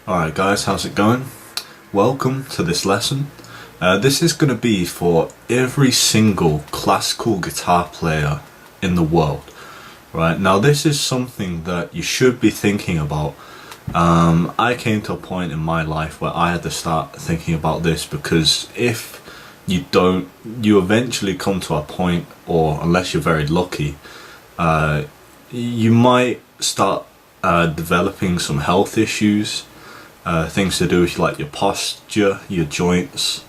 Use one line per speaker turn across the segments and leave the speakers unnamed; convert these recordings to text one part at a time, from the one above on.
Alright guys, how's it going? Welcome to this lesson. This is going to be for every single classical guitar player in the world. Right, now this is something that you should be thinking about. I came to a point in my life where I had to start thinking about this, because if you don't, you eventually come to a point, or unless you're very lucky, you might start developing some health issues. Things to do with like your posture, your joints,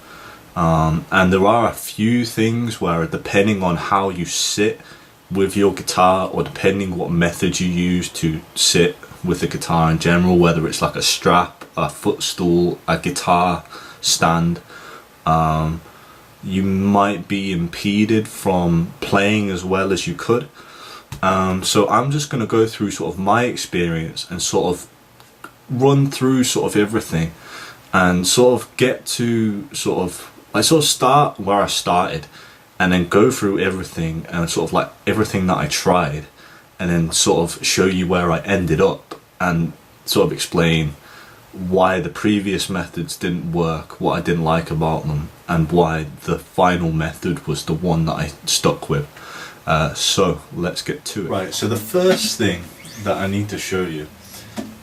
and there are a few things where, depending on how you sit with your guitar, or depending what method you use to sit with the guitar in general, whether it's like a strap, a footstool, a guitar stand, you might be impeded from playing as well as you could. So I'm just going to go through sort of my experience and sort of run through sort of everything, and sort of get to sort of start where I started, and then go through everything and sort of like everything that I tried, and then sort of show you where I ended up, and sort of explain why the previous methods didn't work, what I didn't like about them, and why the final method was the one that I stuck with. So let's get to it. Right, so the first thing that I need to show you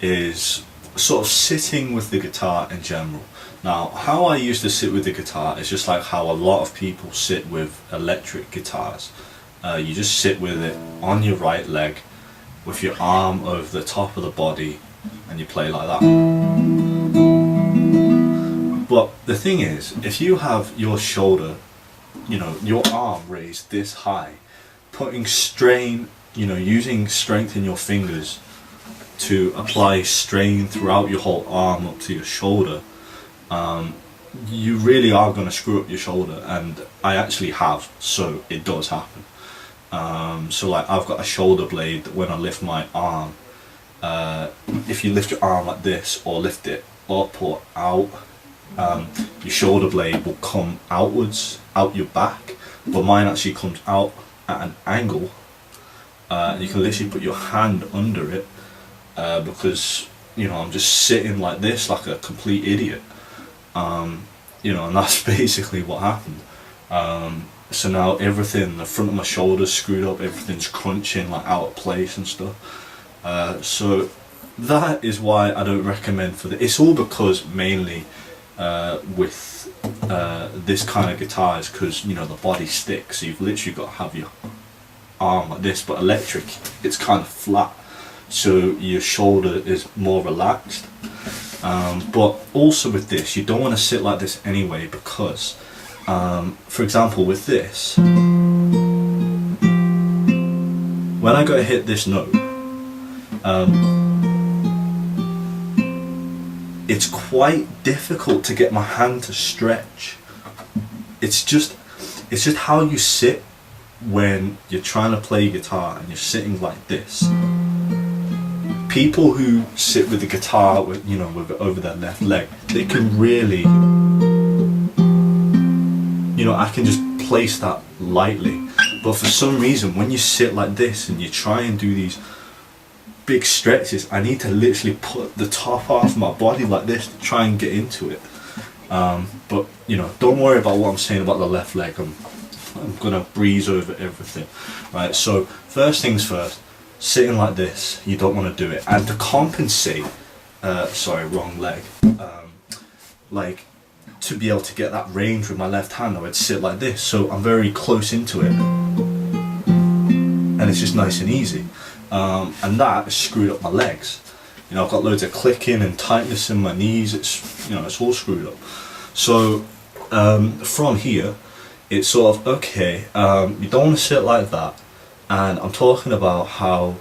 is sort of sitting with the guitar in general. Now, how I used to sit with the guitar is just like how a lot of people sit with electric guitars. You just sit with it on your right leg, with your arm over the top of the body, and you play like that. But the thing is, if you have your shoulder, your arm raised this high, putting strain, using strength in your fingers to apply strain throughout your whole arm up to your shoulder, you really are going to screw up your shoulder, and I actually have, so it does happen. So like, I've got a shoulder blade that when I lift my arm, if you lift your arm like this, or lift it up or out, your shoulder blade will come outwards, out your back, but mine actually comes out at an angle. You can literally put your hand under it, because I'm just sitting like this, like a complete idiot, and that's basically what happened. So now everything, the front of my shoulder's screwed up, everything's crunching like out of place and stuff. So that is why I don't recommend for this. It's all because mainly with this kind of guitars, because the body sticks, so you've literally got to have your arm like this. But electric, it's kind of flat, so your shoulder is more relaxed. But also with this, you don't want to sit like this anyway, because for example with this, when I go to hit this note, it's quite difficult to get my hand to stretch. It's just how you sit when you're trying to play guitar and you're sitting like this. People who sit with the guitar with it over their left leg, they can really, I can just place that lightly. But for some reason, when you sit like this and you try and do these big stretches, I need to literally put the top half of my body like this to try and get into it. But don't worry about what I'm saying about the left leg. I'm gonna breeze over everything. Right, so first things first, sitting like this, you don't want to do it. And to compensate, sorry, wrong leg, like to be able to get that range with my left hand, I would sit like this, so I'm very close into it, and it's just nice and easy. And that has screwed up my legs. I've got loads of clicking and tightness in my knees. It's it's all screwed up. So from here, it's sort of okay. You don't want to sit like that. And I'm talking about how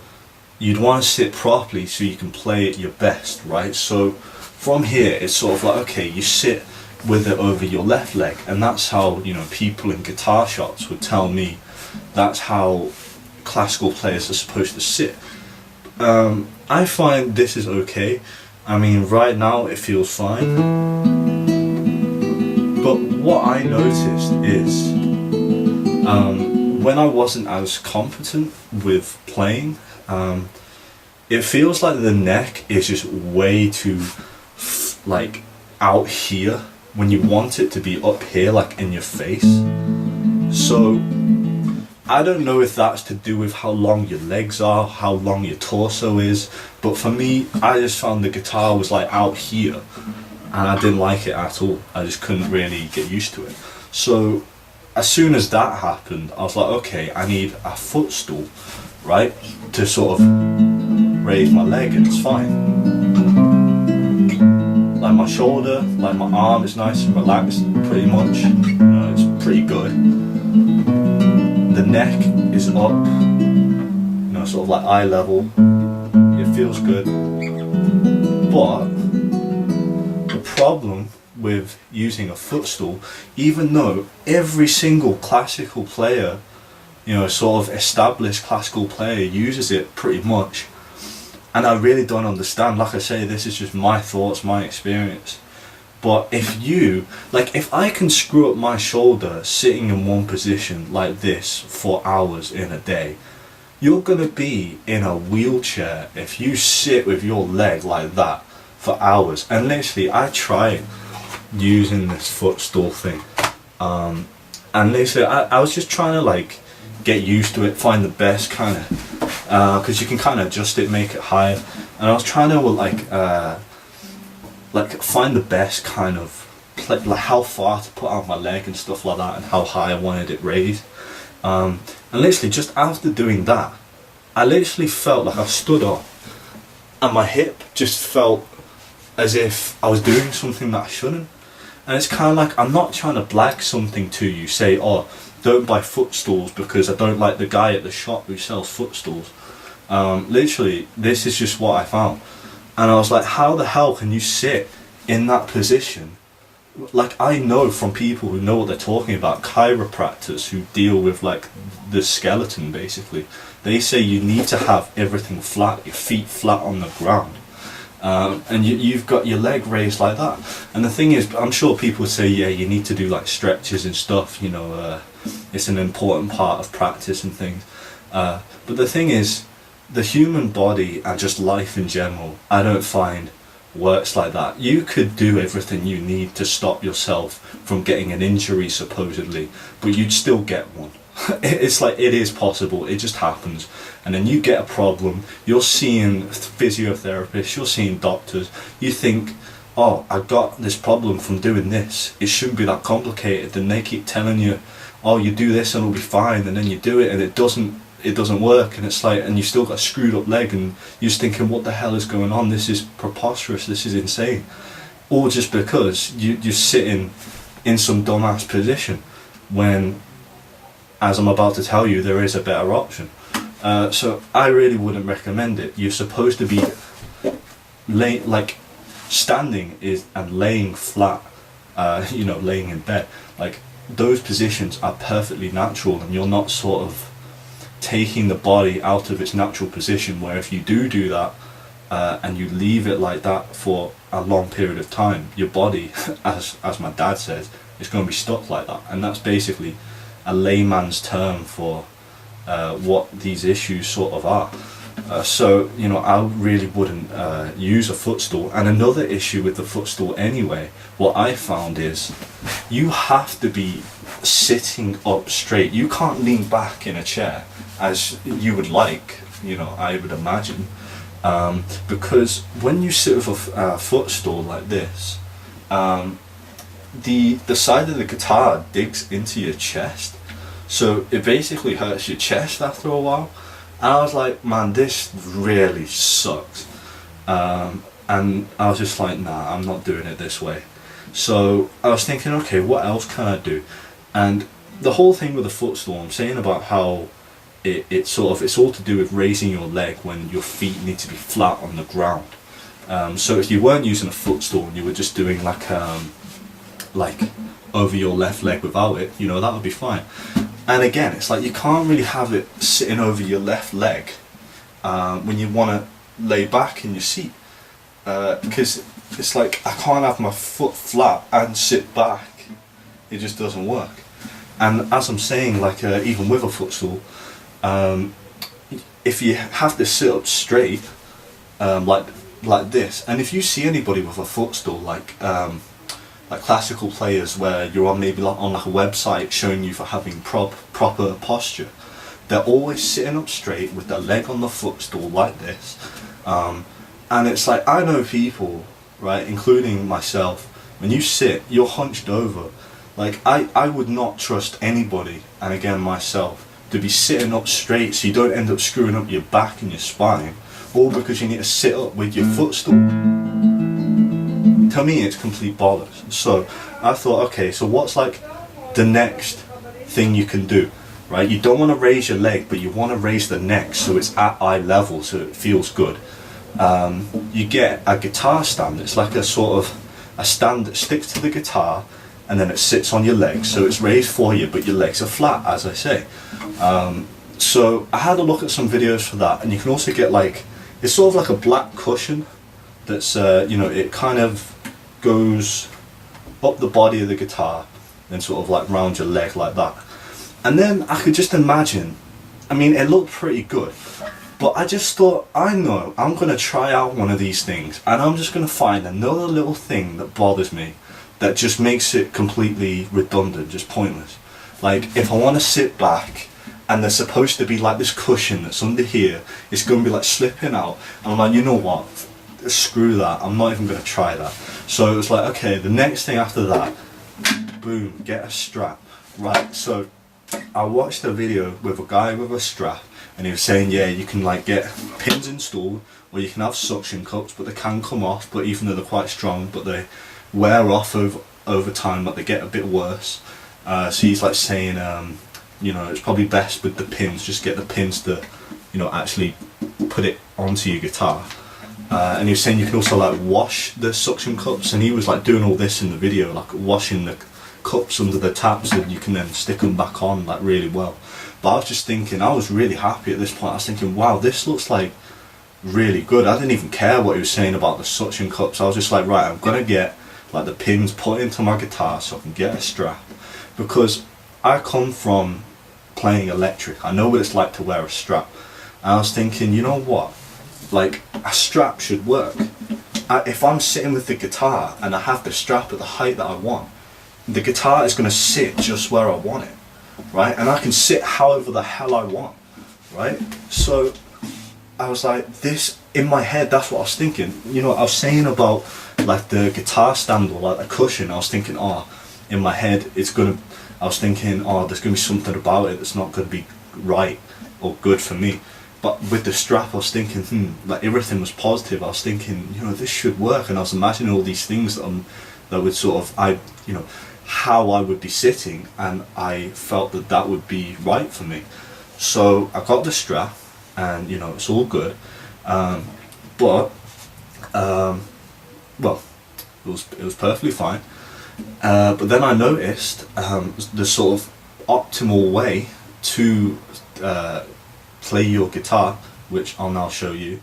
you'd want to sit properly so you can play at your best, right? So from here, it's sort of like, okay, you sit with it over your left leg, and that's how people in guitar shops would tell me that's how classical players are supposed to sit. I find this is okay. I mean, right now it feels fine, but what I noticed is when I wasn't as competent with playing, it feels like the neck is just way too like out here when you want it to be up here, like in your face. So I don't know if that's to do with how long your legs are, how long your torso is, but for me, I just found the guitar was like out here, and I didn't like it at all. I just couldn't really get used to it. So as soon as that happened, I was like, okay, I need a footstool, right, to sort of raise my leg, and it's fine. Like my shoulder, like my arm is nice and relaxed, pretty much. You know, it's pretty good. The neck is up, you know, sort of like eye level. It feels good. But the problem with using a footstool, even though every single classical player, you know, sort of established classical player uses it pretty much, and I really don't understand. Like I say, this is just my thoughts, my experience. But if you, like, if I can screw up my shoulder sitting in one position like this for hours in a day, you're gonna be in a wheelchair if you sit with your leg like that for hours. And literally, I tried using this footstool thing, and literally, I was just trying to like get used to it, find the best kind of, because you can kind of adjust it, make it higher, and I was trying to like find the best kind of like how far to put out my leg and stuff like that, and how high I wanted it raised. And literally just after doing that, I literally felt like I stood up and my hip just felt as if I was doing something that I shouldn't. And it's kind of like, I'm not trying to blag something to you, say, oh, don't buy footstools because I don't like the guy at the shop who sells footstools. Literally, this is just what I found. And I was like, how the hell can you sit in that position? Like, I know from people who know what they're talking about, chiropractors who deal with like the skeleton basically, they say you need to have everything flat, your feet flat on the ground. And you've got your leg raised like that. And the thing is, I'm sure people would say, yeah, you need to do like stretches and stuff, you know, it's an important part of practice and things. But the thing is, the human body and just life in general, I don't find works like that. You could do everything you need to stop yourself from getting an injury supposedly, but you'd still get one. It's like, it is possible, it just happens. And then you get a problem, you're seeing physiotherapists, you're seeing doctors, you think, oh, I got this problem from doing this, it shouldn't be that complicated. Then they keep telling you, oh, you do this and it'll be fine, and then you do it and it doesn't work, and it's like, and you still got a screwed up leg, and you're just thinking, what the hell is going on? This is preposterous, this is insane. All just because you're sitting in some dumbass position when, as I'm about to tell you, there is a better option. So I really wouldn't recommend it. You're supposed to be like standing and laying flat, you know, laying in bed. Like, those positions are perfectly natural, and you're not sort of taking the body out of its natural position, where if you do that and you leave it like that for a long period of time, your body, as my dad says, is going to be stuck like that. And that's basically a layman's term for what these issues sort of are. So, you know, I really wouldn't use a footstool. And another issue with the footstool anyway, what I found is you have to be sitting up straight. You can't lean back in a chair as you would like, you know, I would imagine, because when you sit with a footstool like this, the side of the guitar digs into your chest, so it basically hurts your chest after a while. And I was like, man, this really sucks. And I was just like, nah, I'm not doing it this way. So I was thinking, okay, what else can I do? And the whole thing with the footstool, I'm saying about how it's all to do with raising your leg when your feet need to be flat on the ground. So if you weren't using a footstool and you were just doing like over your left leg without it, you know, that would be fine. And again, it's like, you can't really have it sitting over your left leg when you want to lay back in your seat, because it's like, I can't have my foot flat and sit back. It just doesn't work. And as I'm saying, like, even with a footstool, if you have to sit up straight, like like this. And if you see anybody with a footstool, like classical players, where you're on maybe on like a website showing you for having proper posture, they're always sitting up straight with their leg on the footstool like this. And it's like, I know people, right, including myself, when you sit, you're hunched over. Like, I would not trust anybody, and again myself, to be sitting up straight so you don't end up screwing up your back and your spine, all because you need to sit up with your footstool. To me, it's complete bollocks. So I thought, okay, so what's like the next thing you can do, right? You don't want to raise your leg, but you want to raise the neck so it's at eye level, so it feels good. You get a guitar stand. It's like a sort of a stand that sticks to the guitar, and then it sits on your legs, so it's raised for you, but your legs are flat, as I say. So I had a look at some videos for that, and you can also get like, it's sort of like a black cushion that's, you know, it kind of goes up the body of the guitar and sort of like round your leg like that. And then I could just imagine, I mean, it looked pretty good, but I just thought, I know, I'm going to try out one of these things, and I'm just going to find another little thing that bothers me, that just makes it completely redundant, just pointless. Like, if I want to sit back, and there's supposed to be like this cushion that's under here, it's going to be like slipping out, and I'm like, you know what, screw that, I'm not even going to try that. So it was like, okay, the next thing after that, boom, get a strap. Right, so I watched a video with a guy with a strap, and he was saying, yeah, you can like get pins installed, or you can have suction cups, but they can come off, but even though they're quite strong, but they wear off over time, but they get a bit worse. So he's like saying, you know, it's probably best with the pins, just get the pins that, you know, actually put it onto your guitar. And he was saying you can also like wash the suction cups, and he was like doing all this in the video, like washing the cups under the taps, and you can then stick them back on like really well. But I was just thinking, I was really happy at this point. I was thinking, wow, this looks like really good. I didn't even care what he was saying about the suction cups. I was just like, right, I'm gonna get like the pins put into my guitar so I can get a strap, because I come from playing electric. I know what it's like to wear a strap. And I was thinking, you know what, like a strap should work. If I'm sitting with the guitar and I have the strap at the height that I want, the guitar is going to sit just where I want it, right? And I can sit however the hell I want, right? So I was like, this, in my head, that's what I was thinking. You know, I was saying about like the guitar stand or like the cushion, I was thinking, oh, in my head, I was thinking, oh, there's going to be something about it that's not going to be right or good for me. But with the strap, I was thinking, like everything was positive. I was thinking, you know, this should work. And I was imagining all these things that would sort of, you know, how I would be sitting, and I felt that that would be right for me. So I got the strap, and you know, it's all good. Well, it was perfectly fine. But then I noticed the sort of optimal way to play your guitar, which I'll now show you.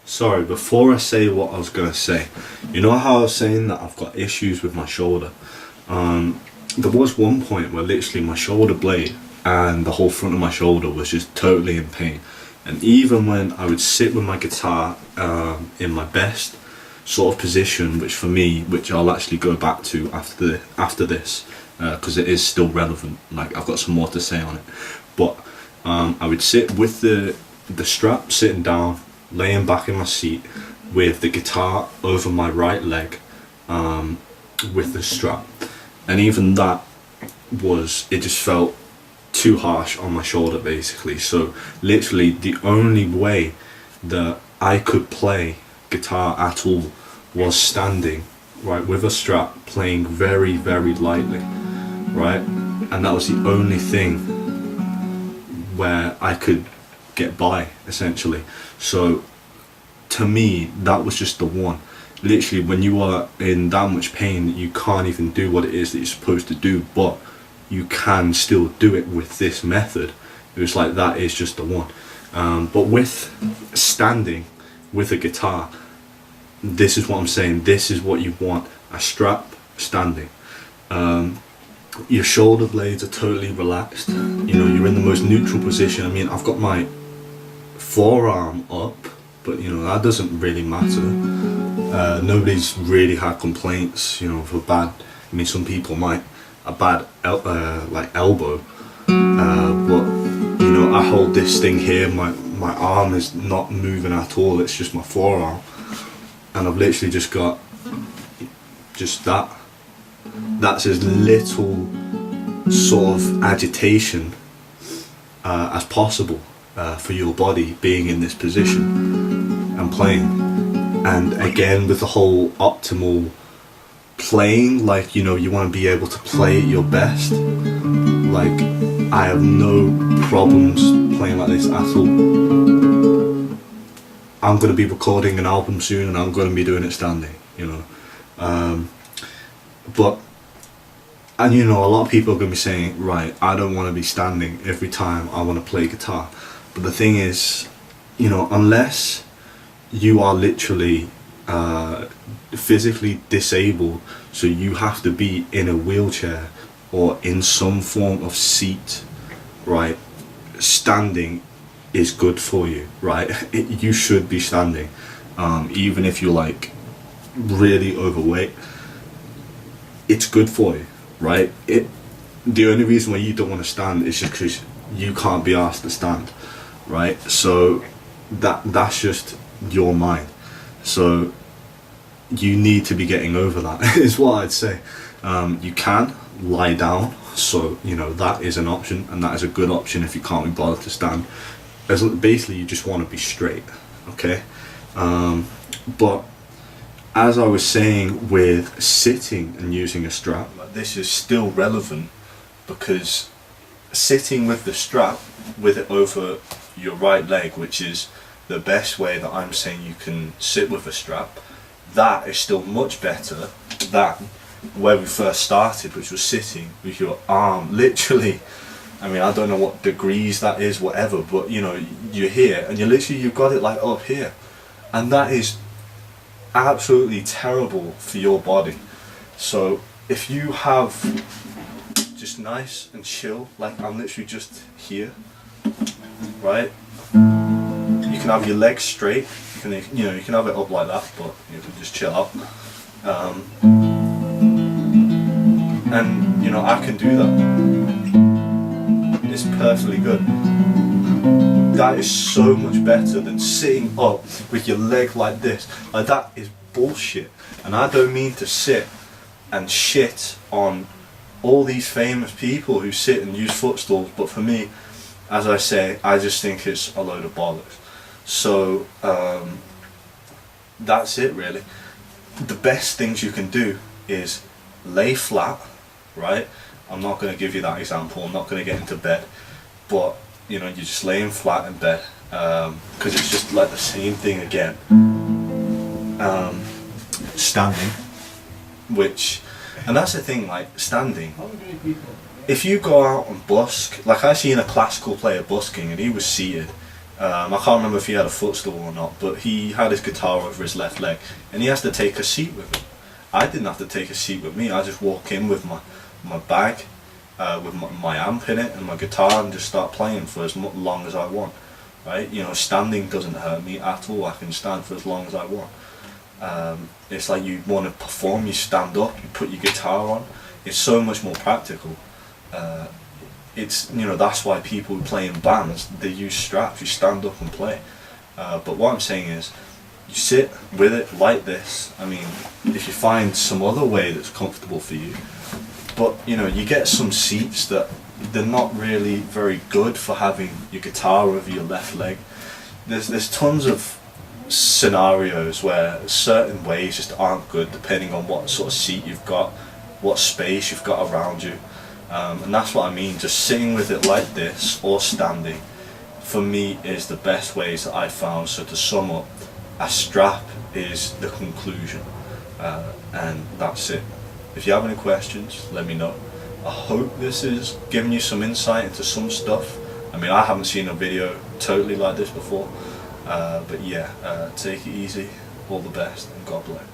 Sorry, before I say what I was going to say, you know how I was saying that I've got issues with my shoulder? There was one point where literally my shoulder blade and the whole front of my shoulder was just totally in pain. And even when I would sit with my guitar in my best sort of position, which for me, which I'll actually go back to after this, because it is still relevant, like I've got some more to say on it. But I would sit with the strap sitting down, laying back in my seat with the guitar over my right leg, with the strap, and even that it just felt too harsh on my shoulder basically. So literally the only way that I could play guitar at all was standing, right, with a strap, playing very, very lightly, right, and that was the only thing where I could get by essentially. So to me, that was just the one. Literally, when you are in that much pain, you can't even do what it is that you're supposed to do, but you can still do it with this method. It was like, that is just the one. But with standing with a guitar, this is what I'm saying, this is what you want, a strap standing. Your shoulder blades are totally relaxed, you know, you're in the most neutral position. I mean, I've got my forearm up, but you know, that doesn't really matter. Nobody's really had complaints, you know, for bad, I mean, some people might, a bad like elbow, but you know, I hold this thing here, my arm is not moving at all, it's just my forearm, and I've literally just got just that's as little sort of agitation as possible for your body being in this position and playing. And again, with the whole optimal playing, like, you know, you want to be able to play at your best. Like, I have no problems playing like this at all. I'm going to be recording an album soon and I'm going to be doing it standing, you know. But, and you know, a lot of people are going to be saying, right, I don't want to be standing every time I want to play guitar. But the thing is, you know, unless you are literally physically disabled, so you have to be in a wheelchair or in some form of seat, right, standing is good for you, right? You should be standing, even if you're like really overweight, it's good for you, right? The only reason why you don't want to stand is just because you can't be asked to stand, right? So that's just your mind. So you need to be getting over that is what I'd say. You can lie down, so you know, that is an option, and that is a good option if you can't be bothered to stand. Basically you just want to be straight, okay? But as I was saying, with sitting and using a strap, this is still relevant, because sitting with the strap, with it over your right leg, which is the best way that I'm saying you can sit with a strap, that is still much better than where we first started, which was sitting with your arm literally, I mean, I don't know what degrees that is, whatever, but you know, you're here and you've got it like up here, and that is absolutely terrible for your body. So if you have just nice and chill, like I'm literally just here, right? You can have your legs straight. You know, you can have it up like that, but you can just chill out. And you know, I can do that. It's perfectly good. That is so much better than sitting up with your leg like this. Like, that is bullshit. And I don't mean to sit and shit on all these famous people who sit and use footstools, but for me, as I say, I just think it's a load of bollocks. So that's it really. The best things you can do is lay flat, right? I'm not going to give you that example, I'm not going to get into bed, but you know, you're just laying flat in bed, because it's just like the same thing again. Standing, and that's the thing, like standing, if you go out and busk, like I seen a classical player busking and he was seated. I can't remember if he had a footstool or not, but he had his guitar over his left leg and he has to take a seat with him. I didn't have to take a seat with me, I just walk in with my bag, with my amp in it and my guitar, and just start playing for as long as I want, right? You know, standing doesn't hurt me at all, I can stand for as long as I want. It's like, you want to perform, you stand up, you put your guitar on, it's so much more practical. It's, you know, that's why people who play in bands, they use straps, you stand up and play. But what I'm saying is, you sit with it like this. I mean, if you find some other way that's comfortable for you, but you know, you get some seats that they're not really very good for having your guitar over your left leg. There's tons of scenarios where certain ways just aren't good, depending on what sort of seat you've got, what space you've got around you. And that's what I mean, just sitting with it like this or standing, for me, is the best ways that I've found. So to sum up, a strap is the conclusion, and that's it. If you have any questions, let me know. I hope this is giving you some insight into some stuff. I mean, I haven't seen a video totally like this before, but yeah, take it easy, all the best, and God bless.